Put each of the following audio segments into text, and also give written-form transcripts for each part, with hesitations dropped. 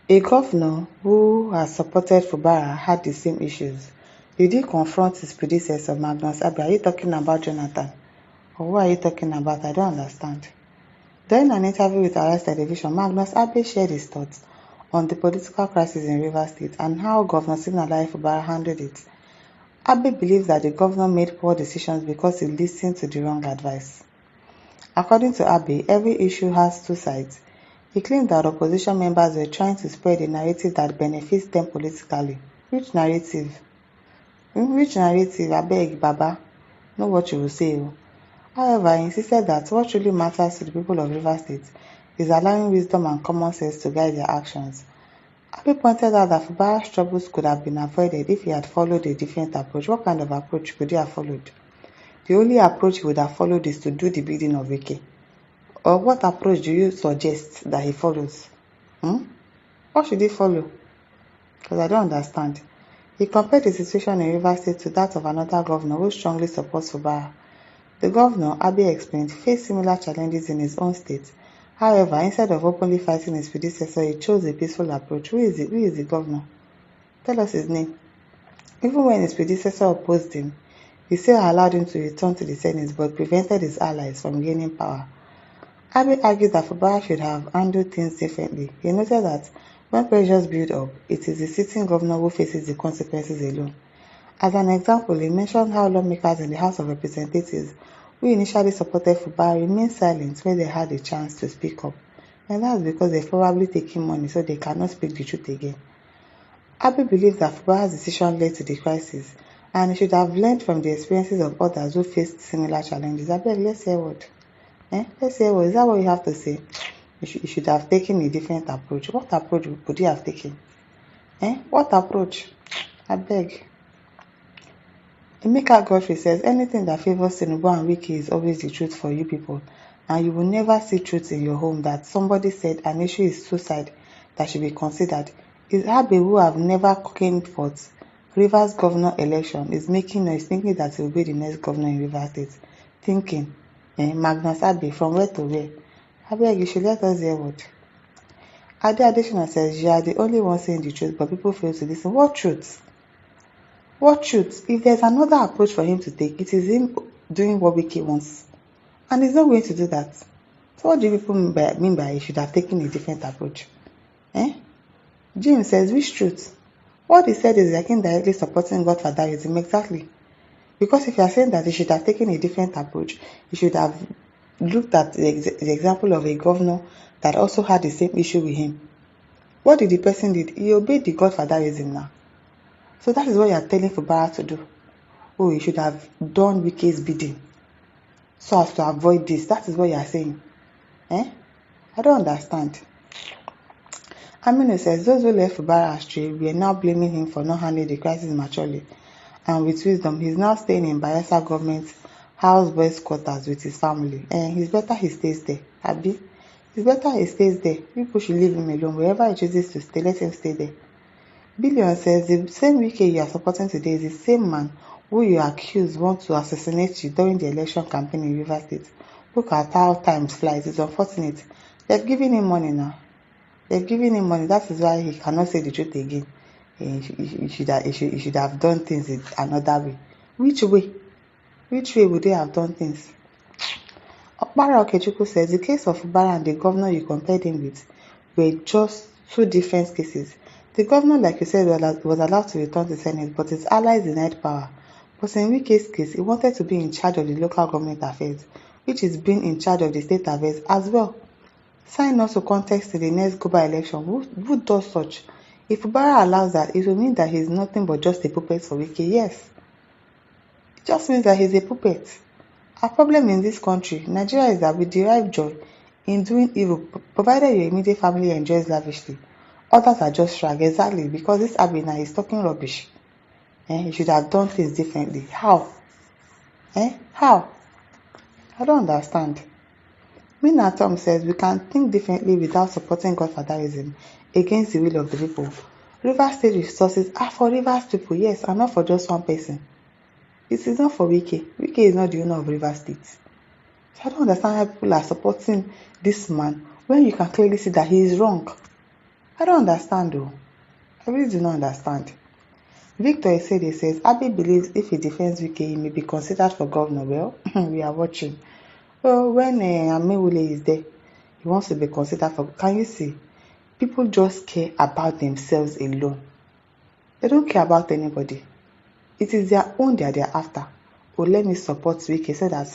A governor who has supported Fubara had the same issues. Did he confront his predecessor, Magnus Abbey? Are you talking about Jonathan? Or who are you talking about? I don't understand. During an interview with Arise Television, Magnus Abbey shared his thoughts on the political crisis in Rivers State and how Governor Siminalayi Fubara handled it. Abbey believes that the governor made poor decisions because he listened to the wrong advice. According to Abbey, every issue has two sides. He claimed that opposition members were trying to spread a narrative that benefits them politically. Which narrative? Which narrative? Abeg, Baba. Know what you will say. However, he insisted that what really matters to the people of Rivers State is allowing wisdom and common sense to guide their actions. Abbey pointed out that Fubara's troubles could have been avoided if he had followed a different approach. What kind of approach could he have followed? The only approach he would have followed is to do the bidding of Wike. Or what approach do you suggest that he follows? What should he follow? Because I don't understand. He compared the situation in Rivers State to that of another governor who strongly supports Fubara. The governor, Abbey explained, faced similar challenges in his own state. However, instead of openly fighting his predecessor, he chose a peaceful approach. Who is the governor? Tell us his name. Even when his predecessor opposed him, he still allowed him to return to the Senate but prevented his allies from gaining power. Abbey argued that Fubara should have handled things differently. He noted that when pressures build up, it is the sitting governor who faces the consequences alone. As an example, he mentioned how lawmakers in the House of Representatives who initially supported Fubara remained silent when they had a chance to speak up. And that's because they've probably taken money so they cannot speak the truth again. Abbey believes that Fubara's decision led to the crisis, and he should have learned from the experiences of others who faced similar challenges. Abeg, let's hear what. Let's hear what. Is that what you have to say? You should have taken a different approach. What approach would you have taken? What approach? Abeg. Emeka Godfrey says anything that favors Tinubu and Wike is always the truth for you people, and you will never see truth in your home that somebody said an issue is suicide that should be considered. Is Abbey, who have never claimed for Rivers governor election, is making noise thinking that he will be the next governor in Rivers State. Thinking, Magnus Abbey, from where to where? Abeg, you should let us hear what. Ade Adesina says you are the only one saying the truth, but people fail to listen. What truth? What truth? If there's another approach for him to take, it is him doing what Wike wants. And he's not going to do that. So what do people mean by he should have taken a different approach? Jim says, which truth? What he said is like indirectly supporting Godfatherism, exactly. Because if you are saying that he should have taken a different approach, he should have looked at the example of a governor that also had the same issue with him. What did the person do? He obeyed the Godfatherism now. So that is what you are telling Fubara to do. Oh, you should have done Wike's bidding so as to avoid this. That is what you are saying. I don't understand. Aminu says those who left Fubara astray were now blaming him for not handling the crisis maturely and with wisdom. He's now staying in Bayelsa government house boys quarters with his family. And it's better he stays there. Abi, it's better he stays there. People should leave him alone. Wherever he chooses to stay, let him stay there. Billion says the same Wike you are supporting today is the same man who you accuse want to assassinate you during the election campaign in Rivers State. Look at how time flies. It's unfortunate. They've given him money now. They've given him money. That is why he cannot say the truth again. He should have done things in another way. Which way? Which way would they have done things? Okpara Okechukwu says the case of Fubara and the governor you compared him with were just two different cases. The governor, like you said, was allowed to return to Senate, but his allies denied power. But in Wike's case, he wanted to be in charge of the local government affairs, which is being in charge of the state affairs as well. Sign also contest in the next global election. Who does such? If Fubara allows that, it will mean that he is nothing but just a puppet for Wike. Yes. It just means that he's a puppet. Our problem in this country, Nigeria, is that we derive joy in doing evil, provided your immediate family enjoys lavishly. Others are just shrug, exactly, because this Abbey now is talking rubbish. He should have done things differently. How? How? I don't understand. Mina Tom says we can think differently without supporting Godfatherism against the will of the people. Rivers State resources are for Rivers people, yes, and not for just one person. It is not for Wike. Wike is not the owner of Rivers State. So I don't understand how people are supporting this man when you can clearly see that he is wrong. I don't understand though. I really do not understand. Victor Esede says Abbey believes if he defends Wike, he may be considered for governor. Well, we are watching. Well, when Amewule is there, he wants to be considered for. Can you see? People just care about themselves alone. They don't care about anybody. It is their own that they are after. Oh, let me support Wike so that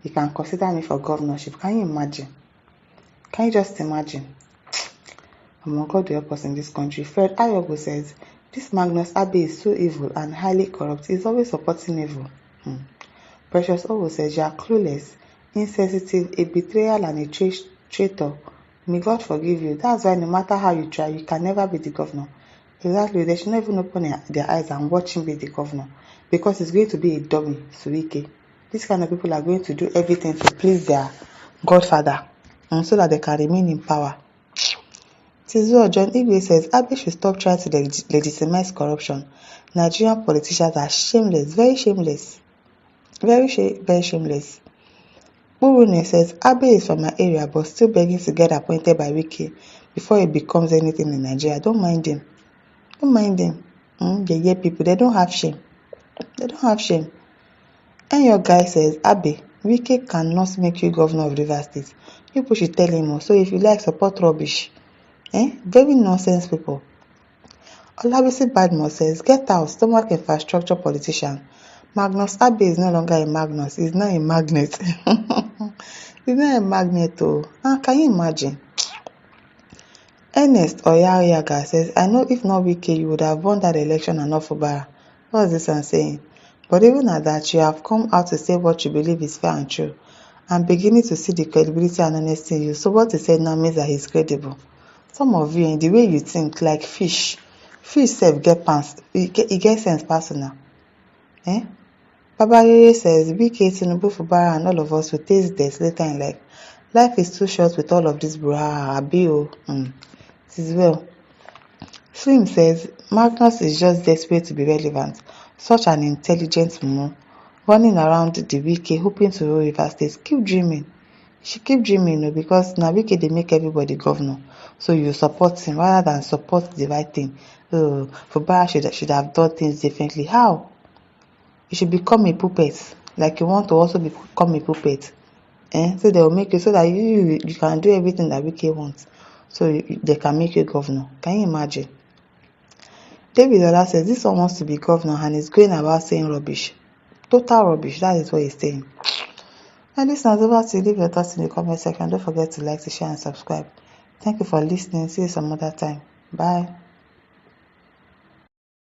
he can consider me for governorship. Can you imagine? Can you just imagine? God to help us in this country. Fred Ayogo says, this Magnus Abbey is so evil and highly corrupt. He's always supporting evil. Precious Owo says, you are clueless, insensitive, a betrayal and a traitor. May God forgive you. That's why no matter how you try, you can never be the governor. Exactly. They should not even open their eyes and watch him be the governor. Because it's going to be a dummy to Wike. These kind of people are going to do everything to please their godfather. And so that they can remain in power. Tizuo John Igwe says, Abbey should stop trying to legitimize corruption. Nigerian politicians are shameless, very shameless. Very shameless. Burune says, Abbey is from my area but still begging to get appointed by Wike before he becomes anything in Nigeria. Don't mind him. Don't mind him. They get people, they don't have shame. They don't have shame. And your guy says, Abbey, Wike cannot make you governor of Rivers State. People should tell him so if you like support rubbish. Very nonsense people. Olabisi Badmo says, get out, stomach infrastructure politician. Magnus Abbey is no longer a Magnus, he's now a magnet. He's not a magnet though. Can you imagine? Ernest Oyaoyaga says, I know if not Wike, you would have won that election and not Fubara. What is this one saying? But even at that, you have come out to say what you believe is fair and true. I'm beginning to see the credibility and honesty in you. So what you say now means that he's credible. Some of you, in the way you think, like fish self get pants, he get sense personal. Baba Rere says, Wike, Tinubu, Fubara, and all of us will taste this later in life. Life is too short with all of this brouhaha. Abio. It is well. Slim says, Magnus is just desperate to be relevant. Such an intelligent mumu, running around the Wike, hoping to rule Rivers State. Keep dreaming. You should keep dreaming, because now Wike they make everybody governor. So you support him rather than support the right thing. Fubara should have done things differently. How? You should become a puppet. Like you want to also become a puppet. So they will make you so that you can do everything that Wike wants. So they can make you governor. Can you imagine? David Ola says this one wants to be governor and is going about saying rubbish. Total rubbish. That is what he's saying. And listeners, over to you. Leave your thoughts in the comment section. Don't forget to like, to share, and subscribe. Thank you for listening. See you some other time. Bye.